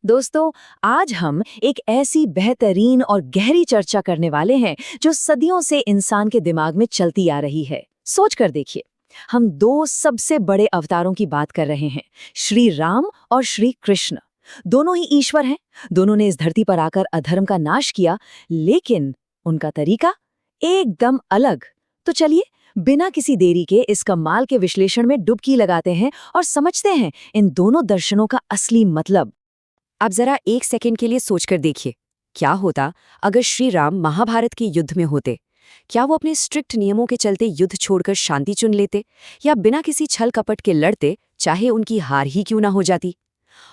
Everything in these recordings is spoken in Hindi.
दोस्तों, आज हम एक ऐसी बेहतरीन और गहरी चर्चा करने वाले हैं जो सदियों से इंसान के दिमाग में चलती आ रही है। सोच कर देखिए, हम दो सबसे बड़े अवतारों की बात कर रहे हैं, श्री राम और श्री कृष्ण। दोनों ही ईश्वर हैं, दोनों ने इस धरती पर आकर अधर्म का नाश किया, लेकिन उनका तरीका एकदम अलग। तो चलिए, बिना किसी देरी के इस कमाल के विश्लेषण में डुबकी लगाते हैं और समझते हैं इन दोनों दर्शनों का असली मतलब। अब जरा एक सेकंड के लिए सोचकर देखिए, क्या होता अगर श्री राम महाभारत के युद्ध में होते। क्या वो अपने स्ट्रिक्ट नियमों के चलते युद्ध छोड़कर शांति चुन लेते, या बिना किसी छल कपट के लड़ते, चाहे उनकी हार ही क्यों ना हो जाती।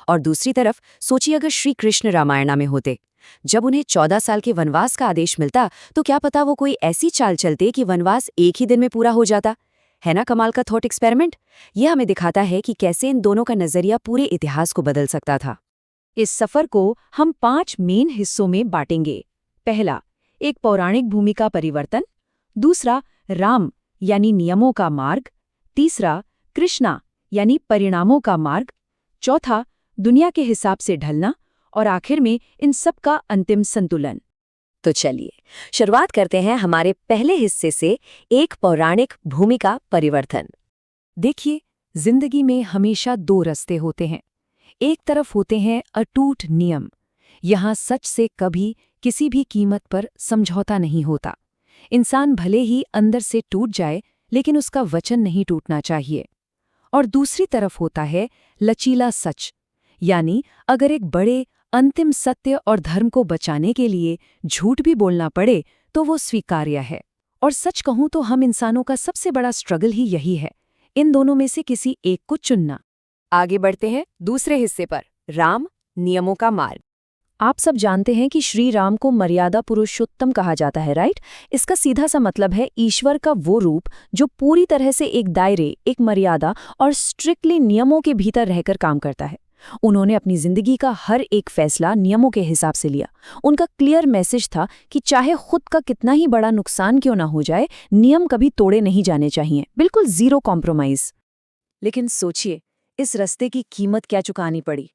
और दूसरी तरफ सोचिए, अगर श्री कृष्ण रामायण में होते, जब उन्हें 14 साल के वनवास का आदेश मिलता, तो क्या पता वो कोई ऐसी चाल चलते कि वनवास एक ही दिन में पूरा हो जाता। है ना कमाल का थॉट एक्सपेरिमेंट। यह हमें दिखाता है कि कैसे इन दोनों का नजरिया पूरे इतिहास को बदल सकता था। इस सफर को हम 5 मेन हिस्सों में बांटेंगे। पहला, एक पौराणिक भूमि का परिवर्तन। दूसरा, राम यानी नियमों का मार्ग। तीसरा, कृष्णा यानी परिणामों का मार्ग। चौथा, दुनिया के हिसाब से ढलना। और आखिर में इन सब का अंतिम संतुलन। तो चलिए शुरुआत करते हैं हमारे पहले हिस्से से, एक पौराणिक भूमि का परिवर्तन। देखिए, जिंदगी में हमेशा 2 रास्ते होते हैं। एक तरफ होते हैं अटूट नियम। यहाँ सच से कभी किसी भी कीमत पर समझौता नहीं होता। इंसान भले ही अंदर से टूट जाए, लेकिन उसका वचन नहीं टूटना चाहिए। और दूसरी तरफ होता है लचीला सच, यानी अगर एक बड़े अंतिम सत्य और धर्म को बचाने के लिए झूठ भी बोलना पड़े तो वो स्वीकार्य है। और सच कहूं तो हम इंसानों का सबसे बड़ा स्ट्रगल ही यही है, इन दोनों में से किसी एक को चुनना। आगे बढ़ते हैं दूसरे हिस्से पर, राम, नियमों का मार्ग। आप सब जानते हैं कि श्री राम को मर्यादा पुरुषोत्तम कहा जाता है, राइट? इसका सीधा सा मतलब है ईश्वर का वो रूप जो पूरी तरह से एक दायरे, एक मर्यादा और स्ट्रिक्टली नियमों के भीतर रहकर काम करता है। उन्होंने अपनी जिंदगी का हर एक फैसला नियमों के हिसाब से लिया। उनका क्लियर मैसेज था कि चाहे खुद का कितना ही बड़ा नुकसान क्यों ना हो जाए, नियम कभी तोड़े नहीं जाने चाहिए, बिल्कुल जीरो कॉम्प्रोमाइज। लेकिन सोचिए, इस रास्ते की कीमत क्या चुकानी पड़ी।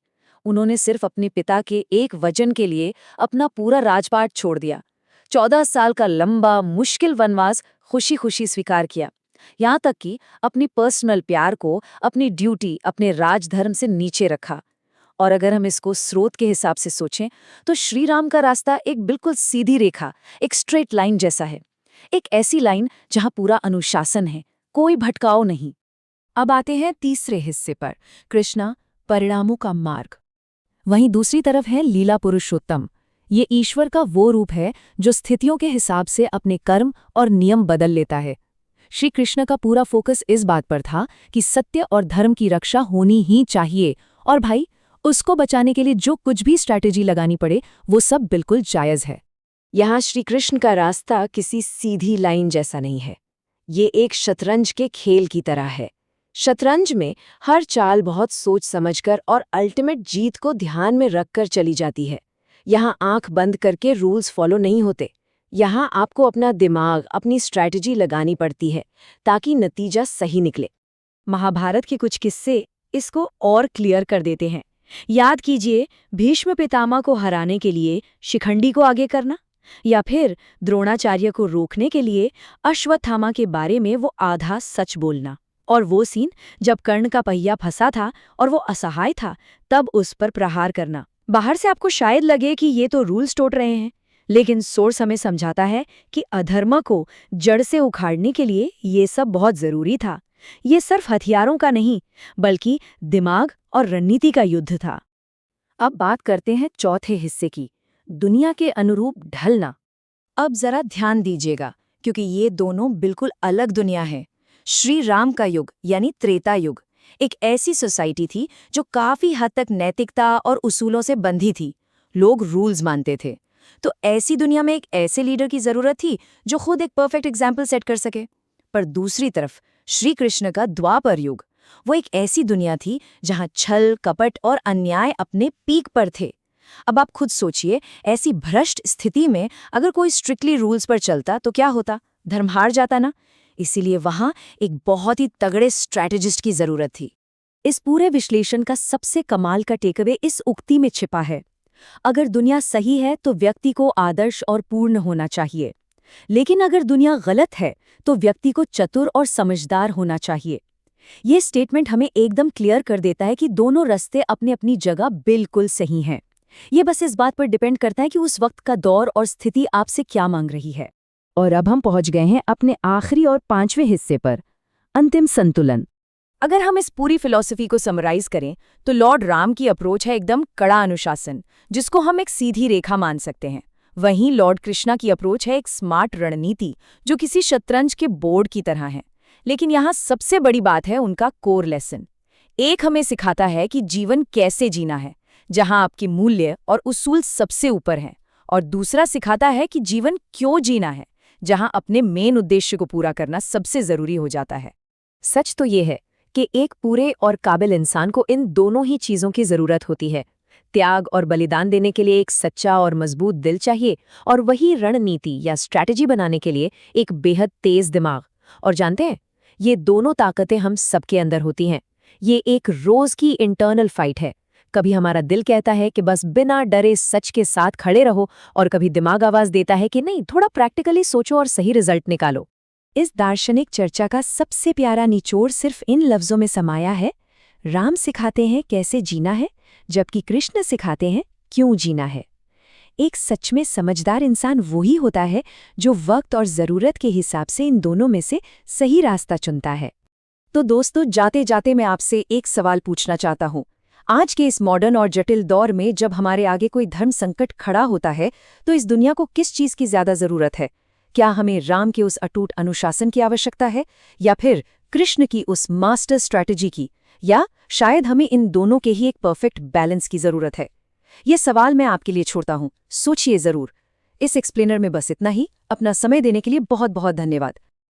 उन्होंने सिर्फ अपने पिता के एक वचन के लिए अपना पूरा राजपाट छोड़ दिया। 14 साल का लंबा मुश्किल वनवास खुशी खुशी स्वीकार किया, यहाँ तक कि अपनी पर्सनल प्यार को, अपनी ड्यूटी, अपने राजधर्म से नीचे रखा। और अगर हम इसको स्रोत के हिसाब से सोचें तो श्री राम का रास्ता एक बिल्कुल सीधी रेखा, एक स्ट्रेट लाइन जैसा है। एक ऐसी लाइन जहाँ पूरा अनुशासन है, कोई भटकाव नहीं। अब आते हैं तीसरे हिस्से पर, कृष्णा, परिणामों का मार्ग। वहीं दूसरी तरफ है लीला पुरुषोत्तम। ये ईश्वर का वो रूप है जो स्थितियों के हिसाब से अपने कर्म और नियम बदल लेता है। श्री कृष्ण का पूरा फोकस इस बात पर था कि सत्य और धर्म की रक्षा होनी ही चाहिए, और भाई, उसको बचाने के लिए जो कुछ भी स्ट्रैटेजी लगानी पड़े वो सब बिल्कुल जायज है। यहाँ श्री कृष्ण का रास्ता किसी सीधी लाइन जैसा नहीं है। ये एक शतरंज के खेल की तरह है। शतरंज में हर चाल बहुत सोच समझकर और अल्टीमेट जीत को ध्यान में रखकर चली जाती है। यहाँ आंख बंद करके रूल्स फॉलो नहीं होते। यहाँ आपको अपना दिमाग, अपनी स्ट्रैटेजी लगानी पड़ती है ताकि नतीजा सही निकले। महाभारत के कुछ किस्से इसको और क्लियर कर देते हैं। याद कीजिए, भीष्म पितामह को हराने के लिए शिखंडी को आगे करना, या फिर द्रोणाचार्य को रोकने के लिए अश्वत्थामा के बारे में वो आधा सच बोलना। और वो सीन जब कर्ण का पहिया फंसा था और वो असहाय था, तब उस पर प्रहार करना। बाहर से आपको शायद लगे कि ये तो रूल्स तोड़ रहे हैं, लेकिन सोर्स हमें समझाता है कि अधर्म को जड़ से उखाड़ने के लिए ये सब बहुत जरूरी था। ये सिर्फ हथियारों का नहीं, बल्कि दिमाग और रणनीति का युद्ध था। अब बात करते हैं चौथे हिस्से की, दुनिया के अनुरूप ढलना। अब जरा ध्यान दीजिएगा, क्योंकि ये दोनों बिल्कुल अलग दुनिया है। श्री राम का युग यानी त्रेता युग एक ऐसी सोसाइटी थी जो काफी हद तक नैतिकता और उसूलों से बंधी थी। लोग रूल्स मानते थे। तो ऐसी दुनिया में एक ऐसे लीडर की जरूरत थी जो खुद एक परफेक्ट एग्जाम्पल सेट कर सके। पर दूसरी तरफ श्री कृष्ण का द्वापर युग, वो एक ऐसी दुनिया थी जहां छल, कपट और अन्याय अपने पीक पर थे। अब आप खुद सोचिए, ऐसी भ्रष्ट स्थिति में अगर कोई स्ट्रिक्टली रूल्स पर चलता तो क्या होता? धर्म हार जाता ना। इसीलिए वहां एक बहुत ही तगड़े स्ट्रैटेजिस्ट की जरूरत थी। इस पूरे विश्लेषण का सबसे कमाल का टेकअवे इस उक्ति में छिपा है। अगर दुनिया सही है तो व्यक्ति को आदर्श और पूर्ण होना चाहिए, लेकिन अगर दुनिया गलत है तो व्यक्ति को चतुर और समझदार होना चाहिए। ये स्टेटमेंट हमें एकदम क्लियर कर देता है कि दोनों रास्ते अपनी अपनी जगह बिल्कुल सही हैं। ये बस इस बात पर डिपेंड करता है कि उस वक्त का दौर और स्थिति आपसे क्या मांग रही है। और अब हम पहुंच गए हैं अपने आखिरी और 5वें हिस्से पर, अंतिम संतुलन। अगर हम इस पूरी फिलॉसफी को समराइज करें तो लॉर्ड राम की अप्रोच है एकदम कड़ा अनुशासन, जिसको हम एक सीधी रेखा मान सकते हैं। वहीं लॉर्ड कृष्णा की अप्रोच है एक स्मार्ट रणनीति, जो किसी शतरंज के बोर्ड की तरह है। लेकिन यहाँ सबसे बड़ी बात है उनका कोर लेसन। एक हमें सिखाता है कि जीवन कैसे जीना है, जहाँ आपके मूल्य और उसूल सबसे ऊपर हैं, और दूसरा सिखाता है कि जीवन क्यों जीना है, जहाँ अपने मेन उद्देश्य को पूरा करना सबसे जरूरी हो जाता है। सच तो ये है कि एक पूरे और काबिल इंसान को इन दोनों ही चीज़ों की ज़रूरत होती है। त्याग और बलिदान देने के लिए एक सच्चा और मजबूत दिल चाहिए, और वही रणनीति या स्ट्रैटेजी बनाने के लिए एक बेहद तेज दिमाग। और जानते हैं, ये दोनों ताकतें हम सबके अंदर होती हैं। ये एक रोज़ की इंटरनल फाइट है। कभी हमारा दिल कहता है कि बस बिना डरे सच के साथ खड़े रहो, और कभी दिमाग आवाज़ देता है कि नहीं, थोड़ा प्रैक्टिकली सोचो और सही रिजल्ट निकालो। इस दार्शनिक चर्चा का सबसे प्यारा निचोड़ सिर्फ इन लफ्जों में समाया है, राम सिखाते हैं कैसे जीना है, जबकि कृष्ण सिखाते हैं क्यों जीना है। एक सच में समझदार इंसान वही होता है जो वक्त और ज़रूरत के हिसाब से इन दोनों में से सही रास्ता चुनता है। तो दोस्तों, जाते जाते मैं आपसे एक सवाल पूछना चाहता हूँ। आज के इस मॉडर्न और जटिल दौर में जब हमारे आगे कोई धर्म संकट खड़ा होता है, तो इस दुनिया को किस चीज़ की ज़्यादा ज़रूरत है? क्या हमें राम के उस अटूट अनुशासन की आवश्यकता है, या फिर कृष्ण की उस मास्टर स्ट्रैटेजी की, या शायद हमें इन दोनों के ही एक परफेक्ट बैलेंस की ज़रूरत है? ये सवाल मैं आपके लिए छोड़ता हूँ, सोचिए ज़रूर। इस एक्सप्लेनर में बस इतना ही। अपना समय देने के लिए बहुत बहुत धन्यवाद।